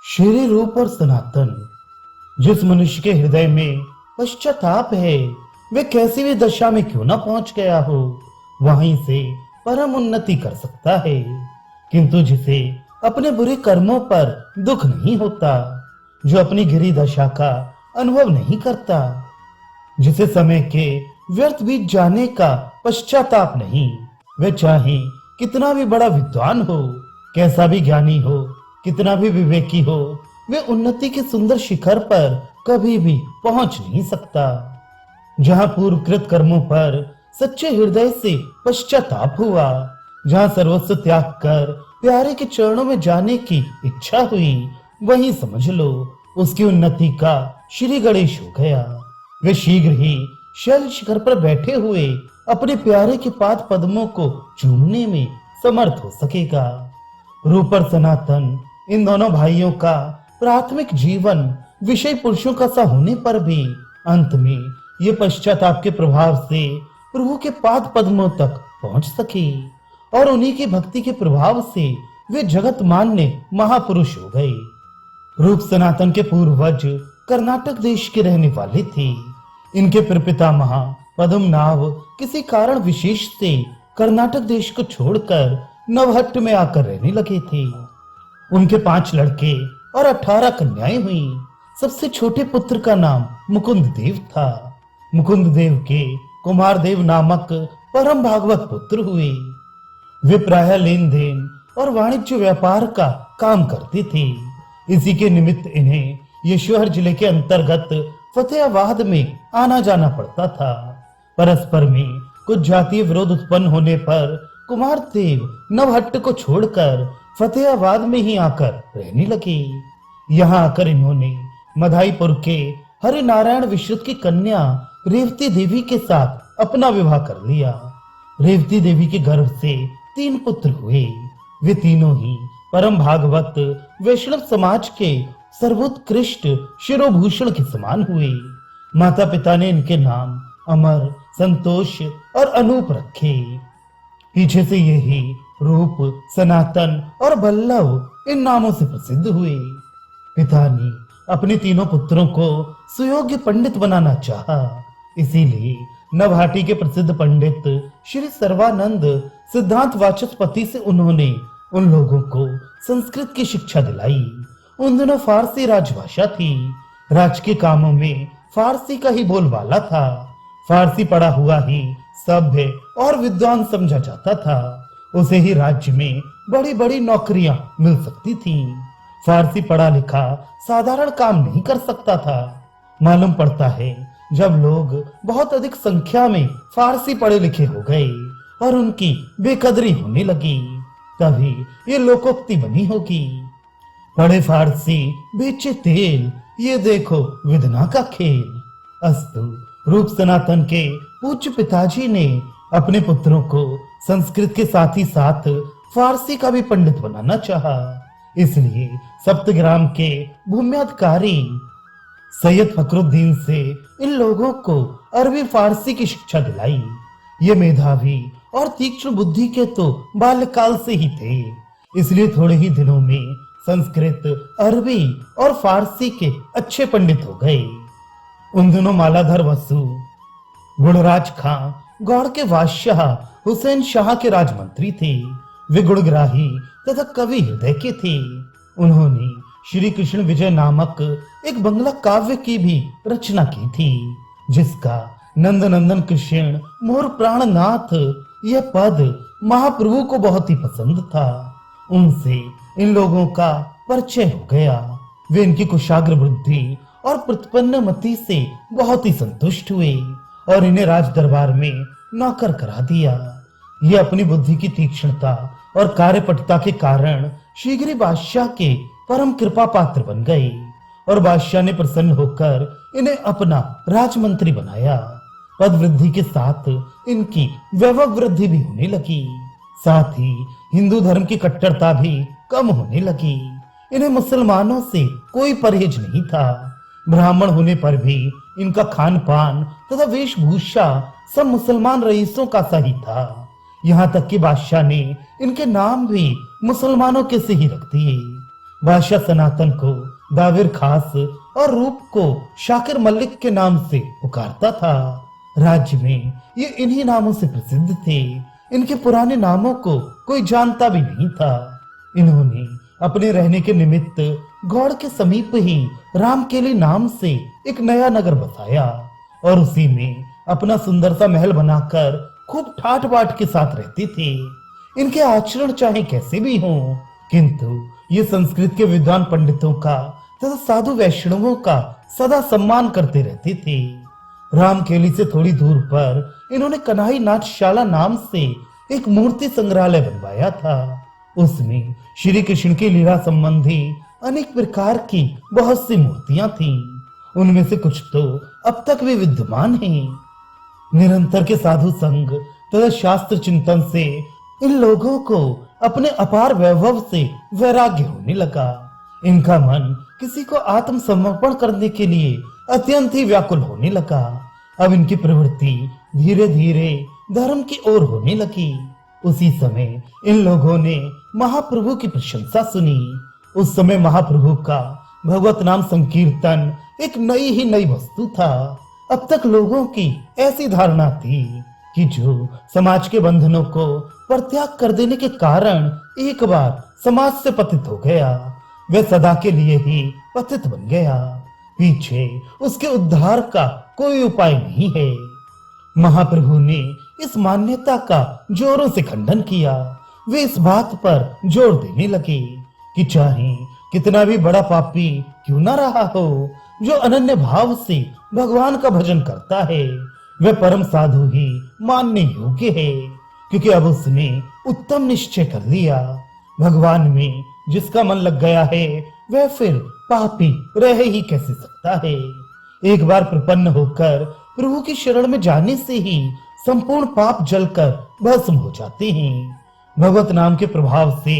श्री रूप और सनातन। जिस मनुष्य के हृदय में पश्चाताप है, वे कैसी भी दशा में क्यों न पहुंच गया हो, वहीं से परम उन्नति कर सकता है। किंतु जिसे अपने बुरे कर्मों पर दुख नहीं होता, जो अपनी गिरी दशा का अनुभव नहीं करता, जिसे समय के व्यर्थ बीत जाने का पश्चाताप नहीं, वे चाहे कितना भी बड़ा विद्वान हो, कैसा भी ज्ञानी हो, कितना भी विवेकी हो, वे उन्नति के सुंदर शिखर पर कभी भी पहुंच नहीं सकता। जहां पूर्वकृत कर्मों पर सच्चे हृदय से पश्चाताप हुआ, जहां सर्वस्व त्याग कर प्यारे के चरणों में जाने की इच्छा हुई, वहीं समझ लो उसकी उन्नति का श्री गणेश हो गया। वे शीघ्र ही शैल शिखर पर बैठे हुए अपने प्यारे के पाद पद्मों को चूमने में समर्थ हो सकेगा। रूप और सनातन, इन दोनों भाइयों का प्राथमिक जीवन विषय पुरुषों का सा होने पर भी अंत में ये पश्चाताप के प्रभाव से प्रभु के पाद पद्मों तक पहुंच सके, और उन्हीं की भक्ति के प्रभाव से वे जगत मान्य महापुरुष हो गए। रूप सनातन के पूर्वज कर्नाटक देश के रहने वाले थे। इनके प्रपितामह पद्मनाभ किसी कारण विशेष से कर्नाटक देश को छोड़कर नवहट्ट में आकर रहने लगे थे। उनके 5 लड़के और 18 कन्याएं हुई। सबसे छोटे पुत्र का नाम मुकुंद देव था। मुकुंद देव के कुमार देव नामक परम भागवत पुत्र हुए। वे प्रायः लेन देन और वाणिज्य व्यापार का काम करते थे। इसी के निमित्त इन्हें यशोहर जिले के अंतर्गत फतेहाबाद में आना जाना पड़ता था। परस्पर में कुछ जातीय विरोध उत्पन्न होने पर कुमार देव नवहट्ट को छोड़कर फतेहाबाद में ही आकर रहने लगे। यहाँ आकर इन्होंने मधाईपुर के हरि नारायण विश्रुत की कन्या रेवती देवी के साथ अपना विवाह कर लिया। रेवती देवी के गर्भ से 3 पुत्र हुए। वे तीनों ही परम भागवत वैष्णव समाज के सर्वोत्कृष्ट शिरोभूषण के समान हुए। माता पिता ने इनके नाम अमर, संतोष और अनूप रखे। पीछे से यही रूप, सनातन और बल्लभ इन नामों से प्रसिद्ध हुए। पिता ने अपने तीनों पुत्रों को सुयोग्य पंडित बनाना चाहा, इसीलिए नवहाटी के प्रसिद्ध पंडित श्री सर्वानंद सिद्धांत वाचस्पति से उन्होंने उन लोगों को संस्कृत की शिक्षा दिलाई। उन दिनों फारसी राजभाषा थी। राज के कामों में फारसी का ही बोलबाला था। फारसी पढ़ा हुआ ही सभ्य और विद्वान समझा जाता था। उसे ही राज्य में बड़ी बड़ी नौकरियां मिल सकती थीं। फारसी पढ़ा लिखा साधारण काम नहीं कर सकता था। मालूम पड़ता है जब लोग बहुत अधिक संख्या में फारसी पढ़े लिखे हो गए और उनकी बेकदरी होने लगी, तभी ये लोकोक्ति बनी होगी, पढ़े फारसी बेचे तेल, ये देखो विधना का खेल। अस्तु, रूप सनातन के पूज्य पिताजी ने अपने पुत्रों को संस्कृत के साथ ही साथ फारसी का भी पंडित बनाना चाहा। इसलिए सप्तग्राम के भूम्याधिकारी सैयद फखरुद्दीन से इन लोगों को अरबी फारसी की शिक्षा दिलाई। ये मेधावी और तीक्ष्ण बुद्धि के तो बाल्यकाल से ही थे, इसलिए थोड़े ही दिनों में संस्कृत, अरबी और फारसी के अच्छे पंडित हो गए। उन दिनों मालाधर वसु, गुणराज खां, गौड़ के बादशाह हुसैन शाह के राजमंत्री थे। वे गुणग्राही तथा कवि हृदय के थे। उन्होंने श्री कृष्ण विजय नामक एक बंगला काव्य की भी रचना की थी, जिसका नंदनंदन कृष्ण मोर प्राणनाथ यह पद महाप्रभु को बहुत ही पसंद था। उनसे इन लोगों का परिचय हो गया। वे इनकी कुशाग्र बुद्धि और प्रतिपन्न मति से बहुत ही संतुष्ट हुए और इन्हें राज दरबार में नौकर करा दिया। ये अपनी बुद्धि की तीक्ष्णता और कार्यपटुता के कारण शीघ्र ही बादशाह के परम कृपा पात्र बन गए और बादशाह ने प्रसन्न होकर इन्हें अपना राजमंत्री बनाया। पद वृद्धि के साथ इनकी वैभव वृद्धि भी होने लगी। साथ ही हिंदू धर्म की कट्टरता भी कम होने लगी। इन्हें मुसलमानों से कोई परहेज नहीं था। ब्राह्मण होने पर भी इनका खान पान तथा वेशभूषा सब मुसलमान रईसों का सा ही था। यहाँ तक कि बादशाह ने इनके नाम भी मुसलमानों के से ही रख दिए। बादशाह सनातन को दाविर खास और रूप को शाकिर मलिक के नाम से पुकारता था। राज्य में ये इन्हीं नामों से प्रसिद्ध थे। इनके पुराने नामों को कोई जानता भी नहीं था। इन्होंने अपने रहने के निमित्त गौड़ के समीप ही रामकेली नाम से एक नया नगर बसाया और उसी में अपना सुंदर सा महल बनाकर खूब ठाट बाट के साथ रहते थे। इनके आचरण चाहे कैसे भी हों, किंतु ये संस्कृत के विद्वान पंडितों का तथा साधु वैष्णवों का सदा सम्मान करते रहते थे। रामकेली से थोड़ी दूर पर इन्होंने कन्हई नाट्यशाला नाम से एक मूर्ति संग्रहालय बनवाया था। उसमें श्री कृष्ण की लीला संबंधी अनेक प्रकार की बहुत सी मूर्तियां थीं। उनमें से कुछ तो अब तक भी विद्यमान हैं। निरंतर के साधु संग तथा शास्त्र चिंतन से इन लोगों को अपने अपार वैभव से वैराग्य होने लगा। इनका मन किसी को आत्मसमर्पण करने के लिए अत्यंत ही व्याकुल होने लगा। अब इनकी प्रवृत्ति धीरे धीरे धर्म की ओर होने लगी। उसी समय इन लोगों ने महाप्रभु की प्रशंसा सुनी। उस समय महाप्रभु का भगवत नाम संकीर्तन एक नई ही नई वस्तु था। अब तक लोगों की ऐसी धारणा थी कि जो समाज के बंधनों को परित्याग कर देने के कारण एक बार समाज से पतित हो गया, वह सदा के लिए ही पतित बन गया। पीछे उसके उद्धार का कोई उपाय नहीं है। महाप्रभु ने इस मान्यता का जोरों से खंडन किया। वे इस बात पर जोर देने लगे कि चाहे कितना भी बड़ा पापी क्यों ना रहा हो, जो अनन्य भाव से भगवान का भजन करता है वह परम साधु ही मानने योग्य है, क्योंकि अब उसने उत्तम निश्चय कर लिया। भगवान में जिसका मन लग गया है वह फिर पापी रह ही कैसे सकता है। एक बार प्रपन्न होकर प्रभु की शरण में जाने से ही संपूर्ण पाप जलकर भस्म हो जाते हैं। भगवत नाम के प्रभाव से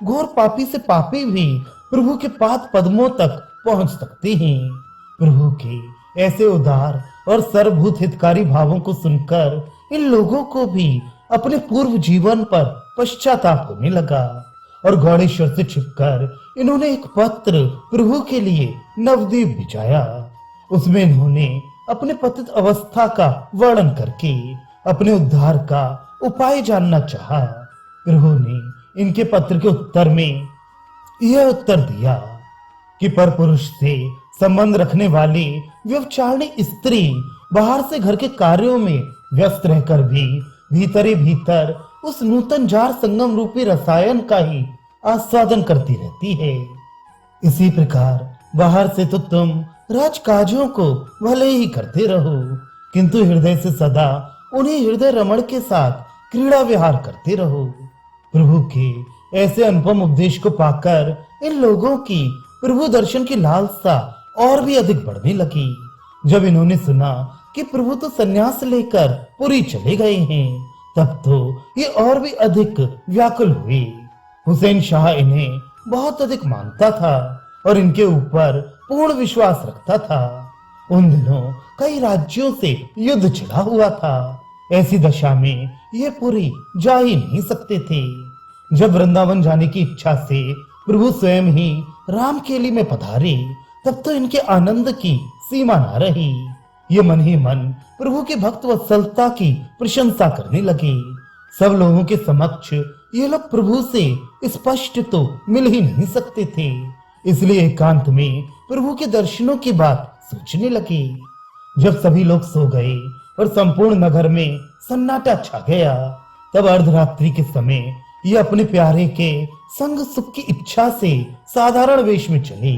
घोर पापी से पापी भी प्रभु के पाद पद्मों तक पहुंच सकते हैं। प्रभु के ऐसे उदार और सर्वभूत हितकारी भावों को सुनकर इन लोगों को भी अपने पूर्व जीवन पर पश्चाताप होने लगा और गौड़ेश्वर से छिपकर इन्होंने एक पत्र प्रभु के लिए नवद्वीप भिजाया। उसमें इन्होंने अपने पतित अवस्था का वर्णन करके अपने उद्धार का उपाय जानना चाहा। प्रभु ने इनके पत्र के उत्तर में यह उत्तर दिया कि परपुरुष से संबंध रखने वाली व्यभिचारिणी स्त्री बाहर से घर के कार्यों में व्यस्त रहकर भी भीतर ही भीतर उस नूतन जार संगम रूपी रसायन का ही आस्वादन करती रहती है। इसी प्रकार बाहर से तो तुम राजकाजों को भले ही करते रहो, किंतु हृदय से सदा उन्हीं हृदय रमण के साथ क्रीड़ा विहार करते रहो। प्रभु के ऐसे अनुपम उपदेश को पाकर इन लोगों की प्रभु दर्शन की लालसा और भी अधिक बढ़ने लगी। जब इन्होंने सुना कि प्रभु तो संन्यास लेकर पुरी चले गए हैं, तब तो ये और भी अधिक व्याकुल हुए। हुसैन शाह इन्हें बहुत अधिक मानता था और इनके ऊपर पूर्ण विश्वास रखता था। उन दिनों कई राज्यों से युद्ध छिड़ा हुआ था। ऐसी दशा में ये पुरी जा ही नहीं सकते थे। जब वृंदावन जाने की इच्छा से प्रभु स्वयं ही रामकेली में पधारे, तब तो इनके आनंद की सीमा न रही। ये मन ही मन प्रभु के भक्त वत्सलता की प्रशंसा करने लगे। सब लोगों के समक्ष ये लोग प्रभु से स्पष्ट तो मिल ही नहीं सकते थे, इसलिए एकांत में प्रभु के दर्शनों की बात सोचने लगे। जब सभी लोग सो गए और संपूर्ण नगर में सन्नाटा छा गया, तब अर्धरात्रि के समय ये अपने प्यारे के संग सुख की इच्छा से साधारण वेश में चले।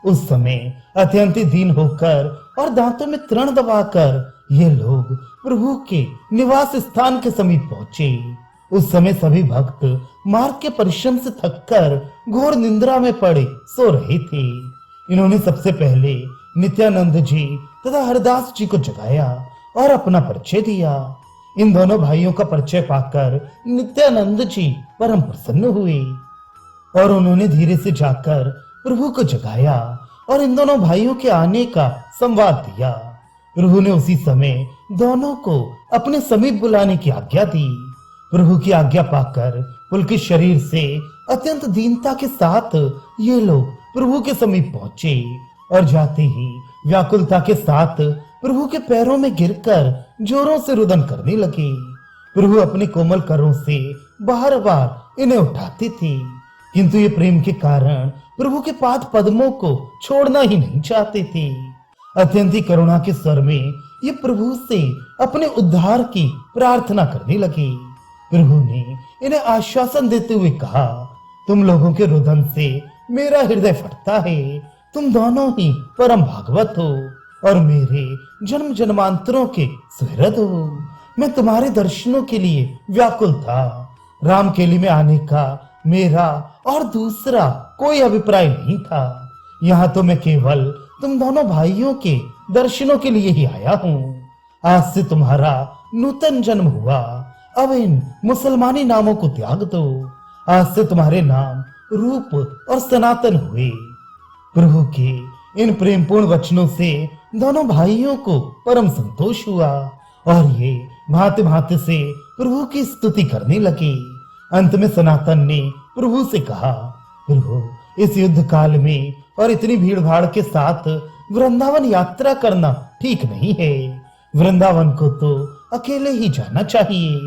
उस समय अत्यंत दीन होकर और दांतों में तृण दबाकर ये लोग प्रभु के निवास स्थान के समीप पहुंचे। उस समय सभी भक्त मार्ग के परिश्रम से थककर घोर निंद्रा में पड़े सो रहे थे। इन्होंने सबसे पहले नित्यानंद जी तथा हरदास जी को जगाया और अपना परिचय दिया। इन दोनों भाइयों का परिचय पाकर नित्यानंद जी परम प्रसन्न हुए और उन्होंने धीरे से जाकर प्रभु को जगाया और इन दोनों भाइयों के आने का संवाद दिया। प्रभु ने उसी समय दोनों को अपने समीप बुलाने की आज्ञा दी। प्रभु की आज्ञा पाकर पुलकित शरीर से अत्यंत दीनता के साथ ये लोग प्रभु के समीप पहुंचे और जाते ही व्याकुलता के साथ प्रभु के पैरों में गिरकर जोरों से रुदन करने लगे। प्रभु अपने कोमल करों से बार बार इन्हें उठाते थे, किंतु ये प्रेम के कारण प्रभु के पाद पद्मों को छोड़ना ही नहीं चाहते थे। अत्यंत ही करुणा के स्वर में ये प्रभु से अपने उद्धार की प्रार्थना करने लगे। प्रभु ने इन्हें आश्वासन देते हुए कहा, तुम लोगों के रुदन से मेरा हृदय फटता है। तुम दोनों ही परम भागवत हो और मेरे जन्म जन्मांतरों के सुहृद हो। मैं तुम्हारे दर्शनों के लिए व्याकुल था। रामकेली में आने का मेरा और दूसरा कोई अभिप्राय नहीं था। यहाँ तो मैं केवल तुम दोनों भाइयों के दर्शनों के लिए ही आया हूँ। आज से तुम्हारा नूतन जन्म हुआ। अब इन मुसलमानी नामों को त्याग दो। आज से तुम्हारे नाम रूप और सनातन हुए। प्रभु के इन प्रेमपूर्ण वचनों से दोनों भाइयों को परम संतोष हुआ और ये भांति भांति से प्रभु की स्तुति करने लगे। अंत में सनातन ने प्रभु से कहा, प्रभु इस युद्ध काल में और इतनी भीड़ भाड़ के साथ वृंदावन यात्रा करना ठीक नहीं है। वृंदावन को तो अकेले ही जाना चाहिए।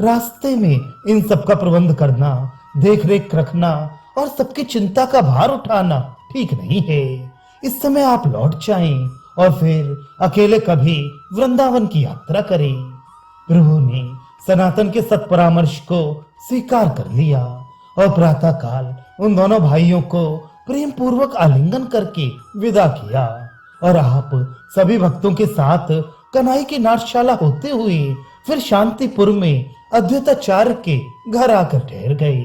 रास्ते में इन सब का प्रबंध करना, देख रेख रखना और सबकी चिंता का भार उठाना ठीक नहीं है। इस समय आप लौट जाएं और फिर अकेले कभी वृंदावन की यात्रा करें। प्रभु ने सनातन के सत्परामर्श को स्वीकार कर लिया और प्रातः काल उन दोनों भाइयों को प्रेम पूर्वक आलिंगन करके विदा किया और आप सभी भक्तों के साथ कन्हई की नाट्यशाला होते हुए फिर शांतिपुर में अद्वैताचार्य के घर आकर ठहर गए।